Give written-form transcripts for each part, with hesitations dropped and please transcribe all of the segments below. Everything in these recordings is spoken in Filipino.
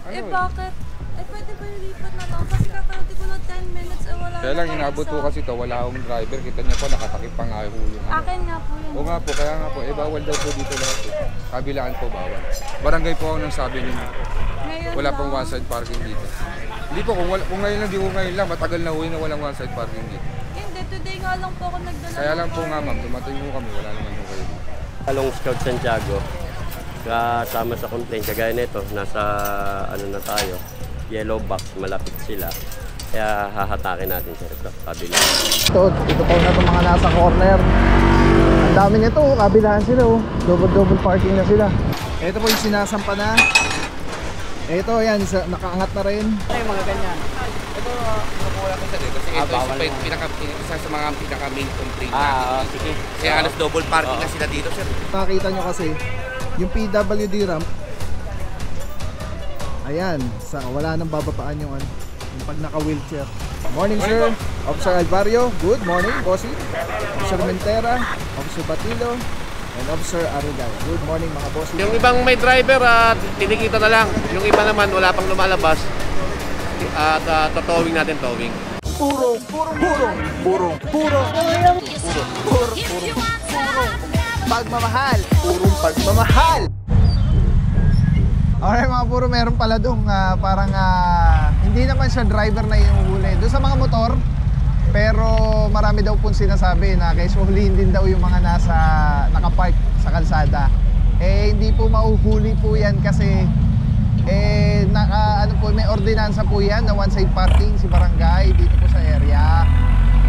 Eh bakit? Eh pwede ba ilipat na lang? Kasi kakarating ko lang 10 minutes eh wala. Kaya lang inabot po kasi to, wala akong driver. Kita niya po nakatakip pa nga yung ano. Akin nga po yun. Oo nga po, kaya nga po, eh bawal daw po dito lahat eh. Kabilaan po bawal. Barangay po ako nang sabi niyo. Ngayon Wala lang. pong one side parking dito. Hindi po, kung ngayon lang, di ko ngayon lang, matagal na uwi na walang one side parking dito. Hindi, today nga lang po ako nagdala. Kaya lang po nga ma'am, dumating po kami, wala naman po kayo. Along Scout Santiago, kasama sa complaint, kagaya nito, nasa ano na tayo, yellow box, malapit sila. Kaya hahatakin natin sa kabila. Ito pa na itong mga nasa corner. Ang dami nito, kabilaan sila oh. Double parking na sila. Ito po yung sinasampa na. Ito yan, nakaangat na rin. Ay, mga ganyan. Ito, nakuha ko siya kasi isa sa mga pinaka-main complaint natin. Sige. Kaya halos double parking na sila dito, sir. Nakita nyo kasi, yung PWD ramp, ayan, wala nang bababaan yung pag naka-wheelchair. Morning, sir. Officer Alvario, good morning, bossy. Officer Mentera, Officer Batilo, and Officer Arugay. Good morning, mga bossy. Yung ibang may driver at tinikita na lang. Yung iba naman wala pang lumalabas. At towing natin, towing. Puro pagmamahal. Purong pagmamahal. Alright mga puro, meron pala doon parang hindi naman siya driver na inuhuli. Doon sa mga motor, pero marami daw pong sinasabi na kaysa hulihin din daw yung mga nakapark sa kalsada. Eh hindi po mauhuli po yan kasi may ordinansa po yan na one side parking si barangay dito po sa area.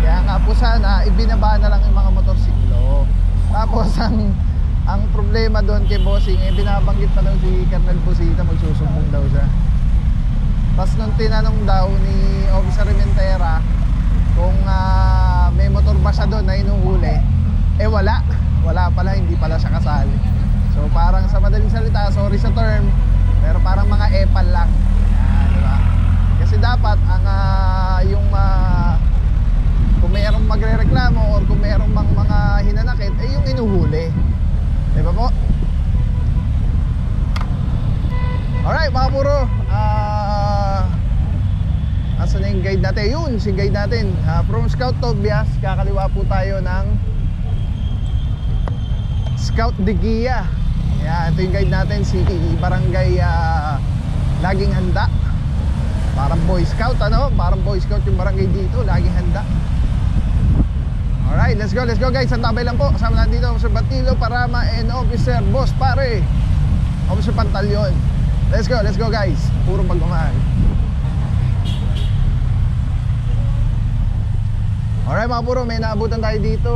Kaya nga po sana ibinaba na lang yung mga motorsiklo. Tapos ang problema doon kay Bossing, binabanggit pa daw si Colonel Busita, magsusumbong daw siya. Tapos nung tinanong daw ni Officer Mentera kung may motor ba siya doon na inuhuli, wala pala, hindi pala siya kasali. So parang sa madaling salita, sorry sa term, pero parang mga epal lang. Diba? Kasi dapat kung mayroong magre-reklamo or kung mayroong mga hinanakit, yung inuhuli. Diba po? Alright mga puro, asan na yung guide natin? Yun, si guide natin from Scout Tobias, kakaliwa po tayo ng Scout de Guia. Ito yung guide natin, si Barangay Laging Handa. Parang Boy Scout, parang Boy Scout yung barangay dito, laging handa. Alright, let's go guys. Santabay lang po. Kasama natin dito Officer Batilo, Parama, and Officer Boss Pare, Officer Pantalyon. Let's go guys. Puro pagmamahal. Alright mga puro, may naabutan tayo dito.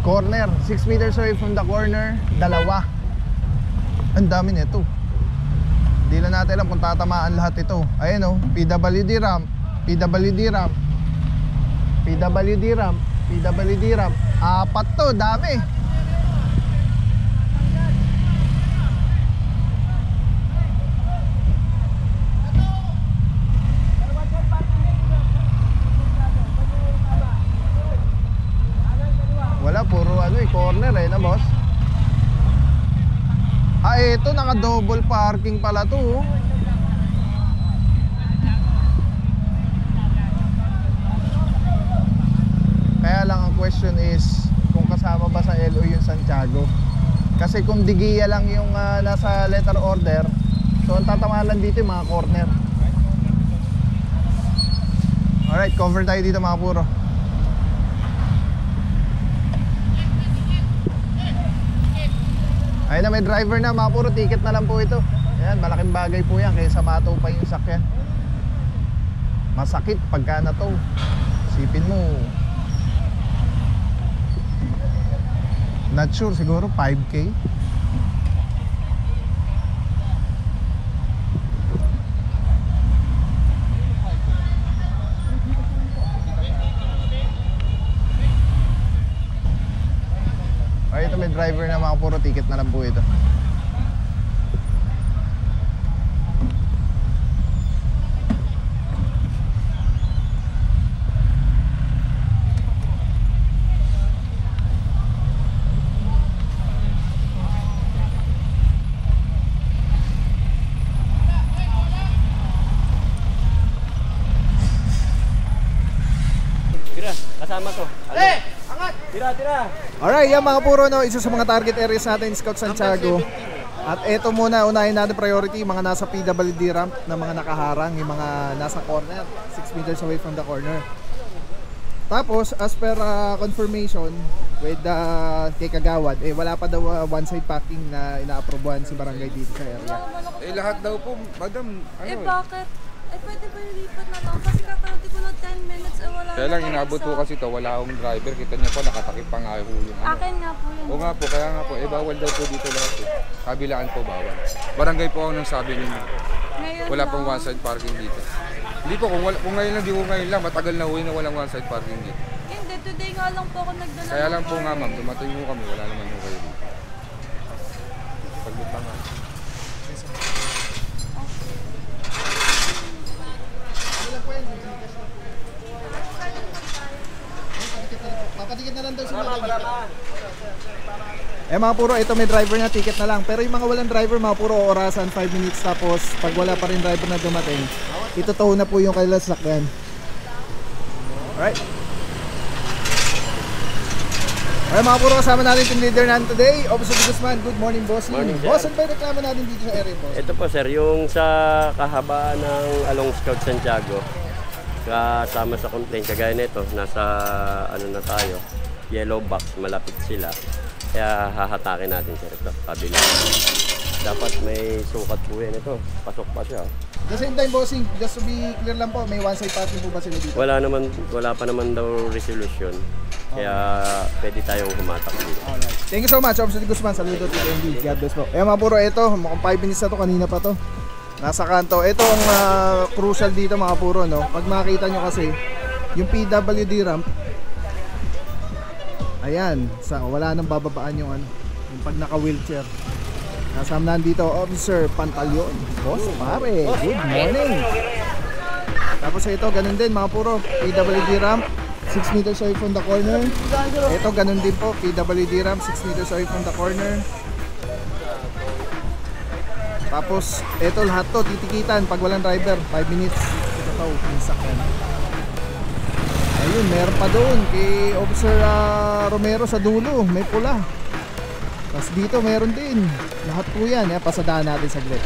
Corner, 6 meters away from the corner, dalawa. Ang dami nito. Hindi lang natin alam kung tatamaan lahat ito. Ayan o, PWD ramp, PWD ramp, PWD ramp, PWD ramp. Apat to, dami. Wala, puro corner na boss. Ito naka double parking pala to. Kaya lang ang question is kung kasama ba sa LO yung Santiago. Kasi kung Digia lang yung nasa letter order, so ang tatamaan lang dito yung mga corner. Alright, cover tayo dito mga puro. Ayun na, may driver na mga puro, ticket na lang po ito. Ayan, malaking bagay po yan kaysa mataw pa yung sakyan. Masakit pagka nataw. Sipin mo, not sure, siguro 5K. Ay, ito may driver na mga puro, ticket na lang po ito. kasama to. Angat! Tira! Alright, yan mga puro, no, isa sa mga target areas natin, Scout Santiago. At eto muna, unahin natin priority, mga nasa PWD ramp na mga nakaharang, yung mga nasa corner, 6 meters away from the corner. Tapos, as per confirmation with kay Kagawad, wala pa daw one side parking na inaaprobuhan si barangay dito sa area. Lahat daw po, madam, Bakit? Pwede ba ilipat na lang? Kasi kakarating ko lang 10 minutes, wala Kaya lang inabot po kasi to, wala akong driver. Kita niya po, nakatakip pa nga yung Akin nga po yun. Oo nga po, kaya nga po, bawal daw po dito lahat eh. Kabilaan po bawal. Barangay po ako nang sabi ninyo. Ngayon Wala lang. pong one side parking dito. Hindi po, kung ngayon lang, di ko ngayon lang, matagal na uwi na walang one side parking dito. Hindi, today nga lang po ako nagdala. Kaya lang po ng nga car. ma'am, dumating po kami, wala naman po kayo dito. Paglit lang nga. Papatikit na lang daw sila. Mga puro, ito may driver na, ticket na lang. Pero yung mga walang driver, mga puro orasan, 5 minutes. Tapos pag wala pa rin driver na dumating, itutuho na po yung kailang sakyan. Alright. Mga puro, kasama natin yung leader natin today, Officer Guzman. Good morning, boss. Morning, sir. Boss, ano ba yung reklamo natin dito sa area, boss? Ito po sir, yung sa kahabaan ng Along Scout Santiago, kasama sa complaint, kagaya nito, nasa ano na tayo, yellow box, malapit sila. Kaya hahatakin natin sir ito, kabila. Dapat may sukat po yan ito, pasok pa siya. The same time, bossing, just to be clear lang po, may one side parking po ba sila dito? Wala pa naman daw resolution. Kaya pwede tayong humatak dito. Alright. Thank you so much, Officer Guzman. Saludo to TND. God bless po. Mga puro, ito, mukhang 5 minutes na to, kanina pa to. Nasa kanto. Ito ang crucial dito mga puro, no? Pag makita nyo kasi, yung PWD ramp, ayan, wala nang bababaan yung ano, yung pag naka-wheelchair. Kasama nandito, Officer Pantaleon. Boss, pare, good morning. Tapos ito, ganun din mga puro, PWD ramp, 6 meters away from the corner. Ito, ganun din po, PWD ramp, 6 meters away from the corner. Tapos, ito lahat to, titikitan pag walang driver, 5 minutes. Ito to, pinsakyan. Ayun, meron pa doon kay Officer Romero sa dulo, may pula. Tapos dito meron din. Lahat po yan, pasadaan natin saglit.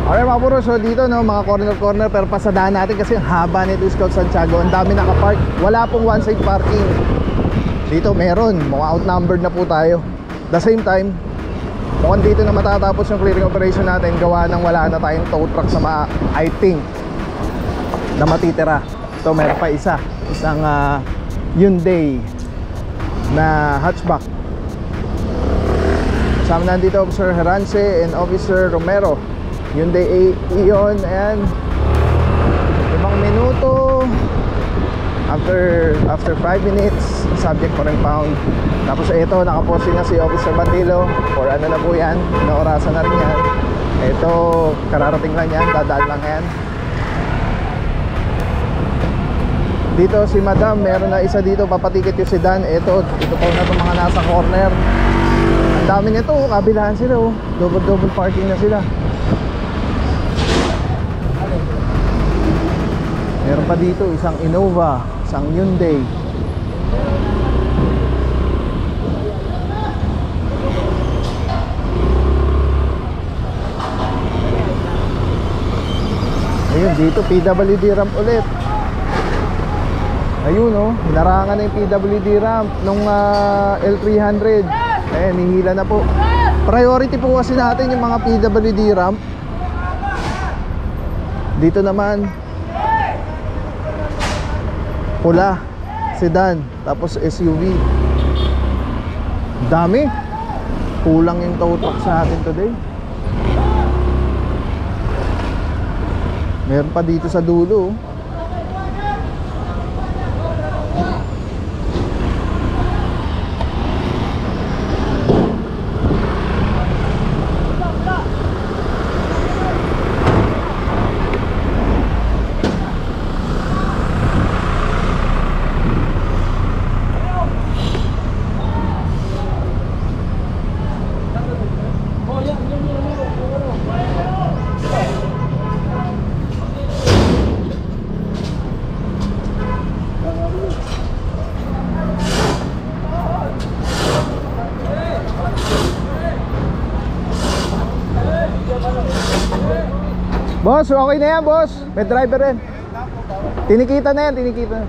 Alright mga puro, so dito no, mga corner pero pasadaan natin kasi ang haba nito Scout Santiago. Ang dami nakapark, wala pong one side parking. Dito meron, mukhang outnumbered na po tayo. The same time, mukhang dito na matatapos yung clearing operation natin. Gawa nang wala na tayong tow truck sa I think na matitira. So meron pa isang Hyundai na hatchback. Kasama nandito Officer Herance and Officer Romero. Hyundai Ion and 5 minuto. After 5 minutes, subject pa rin found. Tapos ito, nakaposting na si Officer Bandilo or ano na po yan, inaorasan na rin yan. Ito, kararating lang yan, dadaan lang yan. Dito si Madam, meron na isa dito, papatikit yung sedan. Ito po na itong mga nasa corner. Ang dami nito, kabilaan sila oh. Double parking na sila. Meron pa dito isang Innova, isang Hyundai. Ayun, dito PWD ramp ulit. Ayun oh, hinarangan na yung PWD ramp nung L300. Ayan, nihila na po. Priority po kasi natin yung mga PWD ramp. Dito naman pula, sedan, tapos SUV. Dami. Kulang yung tow truck sa atin today. Meron pa dito sa dulo. Boss, okay na yan, boss. May driver rin. Tinikita na yan, tinikita na.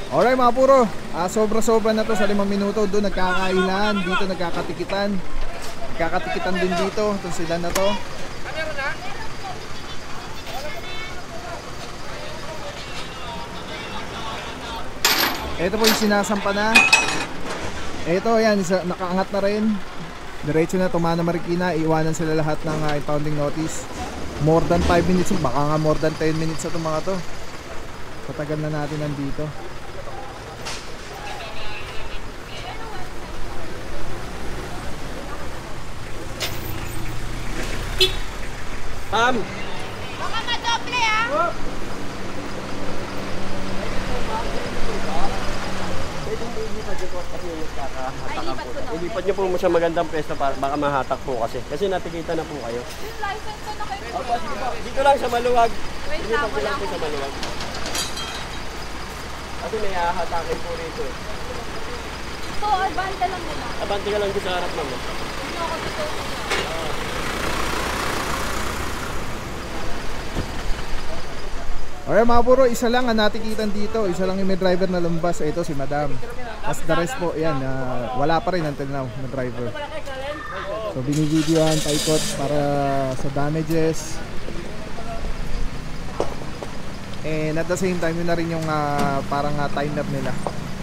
Alright mga puro, sobra-sobra na to sa 5 minuto. Doon nagkakailan, dito nagkakatikitan. Nagkakatikitan din dito, itong sila na to. Ito po yung sinasampa na. Ito yan, nakaangat na rin. Diretso na, Tumana Marikina. Iiwanan sila lahat ng impounding notice. More than 5 minutes, baka nga more than 10 minutes na itong mga to. Patagal na natin nandito. Pam! Baka madoble ah! Ilipat niyo po sa magandang pwesto para baka mahatak po kasi. Kasi natikita na po kayo. Yung license ko na kayo. Opo, sige po. Dito lang sa Maluwag. Wait Dito lang, po lang wala po sa ko. Maluwag. Kasi may hahatakin po rito. So, abante lang muna. Abante ka lang dito sa harap naman. Hindi ako dito. Alright mga puro, isa lang ang natikitan dito. Isa lang yung may driver na lumabas. Ito si Madam. As the rest po, yan, wala pa rin until now na driver. So binivideohan, paikot para sa damages. And at the same time, yun na rin yung parang time lapse nila.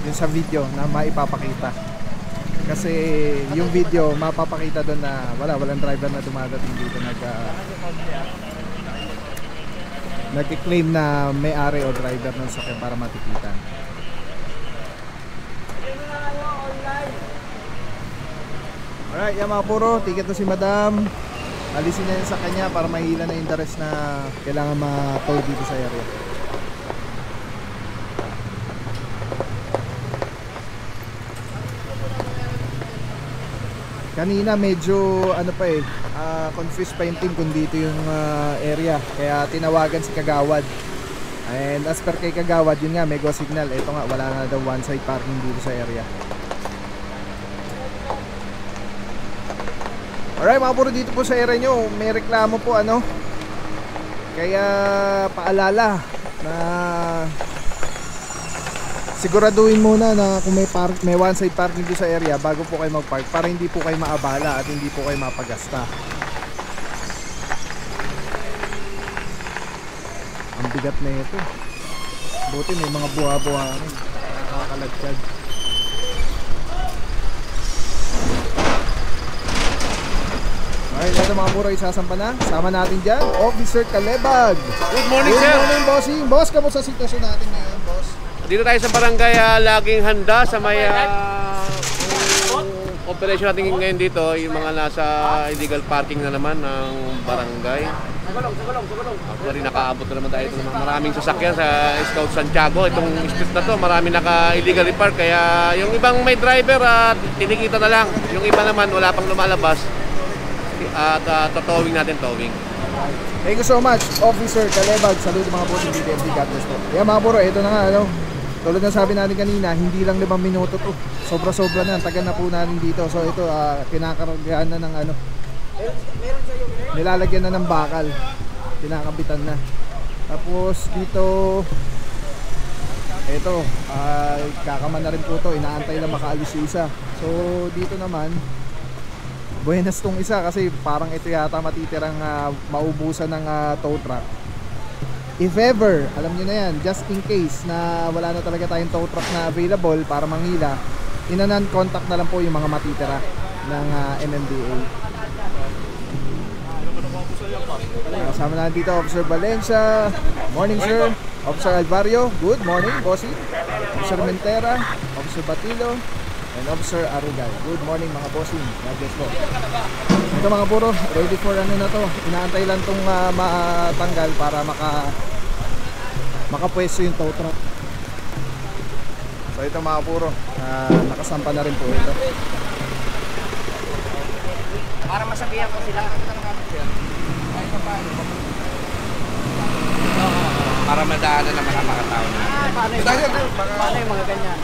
Yun sa video na maipapakita. Kasi yung video, mapapakita doon na walang driver na dumadating dito nagki-claim na may-ari o driver ng sakyan para matikitan. Alright, yan mga puro, ticket na si Madam. Alisin na yun sa kanya para mahila na yung interest na kailangan ma-tow dito sa area. Kanina medyo confused pa yung team kung dito yung area, kaya tinawagan si Kagawad. And as per kay Kagawad, yun nga, may go signal. Ito nga, wala na daw one side parking dito sa area. Alright mga puro, dito po sa area nyo may reklamo po kaya paalala na siguraduhin muna na kung may one side parking dito sa area bago po kayo mag-park para hindi po kayo maabala at hindi po kayo mapagasta. Ang bigat na ito. Buti may mga buha-buha rin. Nakakalagkad. Alright, ito mga puro, isasampa na. Sama natin dyan, Officer Calebag. Good morning, sir. Good morning, bossing. Boss, kamusta sa sitwasyon natin ngayon, boss? Dito tayo sa barangay, laging handa sa may operation natin ngayon dito, yung mga nasa illegal parking na naman ng barangay. Actually, nakaabot na naman tayo ito. Maraming sasakyan sa Scout Santiago. Itong street na to, marami naka-illegally park. Kaya yung ibang may driver, tinikita na lang. Yung iba naman, wala pang lumalabas. At towing natin, towing. Thank you so much, Officer Calebag. Saludo mga boss ng DDMD. God bless po. Yeah mga puro, ito na nga, tulad ng sabi natin kanina, hindi lang 5 minuto to. Sobra-sobra na, tagal na po natin dito. So ito, kinakaragahan na ng nilalagyan na ng bakal. Kinakabitan na. Tapos dito, ito, kakaman na rin po to. Inaantay na makaalis yung isa. So dito naman, buenas tong isa kasi parang ito yata matitirang maubusan ng tow truck. If ever, alam nyo na yan, just in case na wala na talaga tayong tow truck na available para mangila, ina-non-contact na lang po yung mga matitira ng MMDA. Kasama na dito Officer Valencia. Morning sir. Officer Alvario. Good morning bossy. Officer Mentera, Officer Batilo, and Officer Arugay. Good morning mga bossing. God bless po. Ito mga puro, ready for na to. Inaantay lang itong matanggal para makapwesto yung tow truck. So ito mga puro, nakasampa na rin po ito. Para masabihan ko sila. Para madaanan naman ang mga tao na. Paano yung mga ganyan?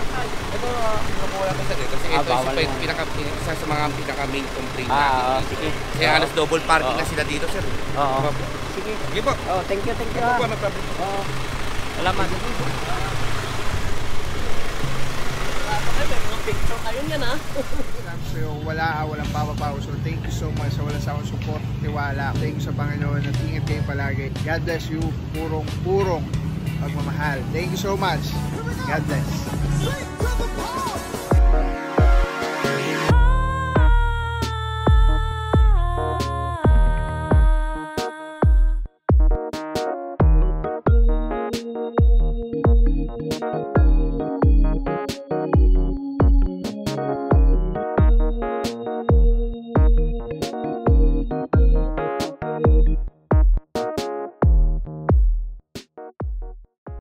Ito, nakuha ko sa dito. Kasi ito isa sa mga pinaka-main complaint natin. Sige. Kaya halos double parking na sila dito, sir. Oo. Sige. Sige po. Oh, thank you. Ito po, no problem. Oo. Salamat. So walang papapaw. So thank you so much sa wala sa akong support, tiwala. Thank you sa Panginoon at ingat kayo palagi. God bless you. Purong pagmamahal. Thank you so much. God bless.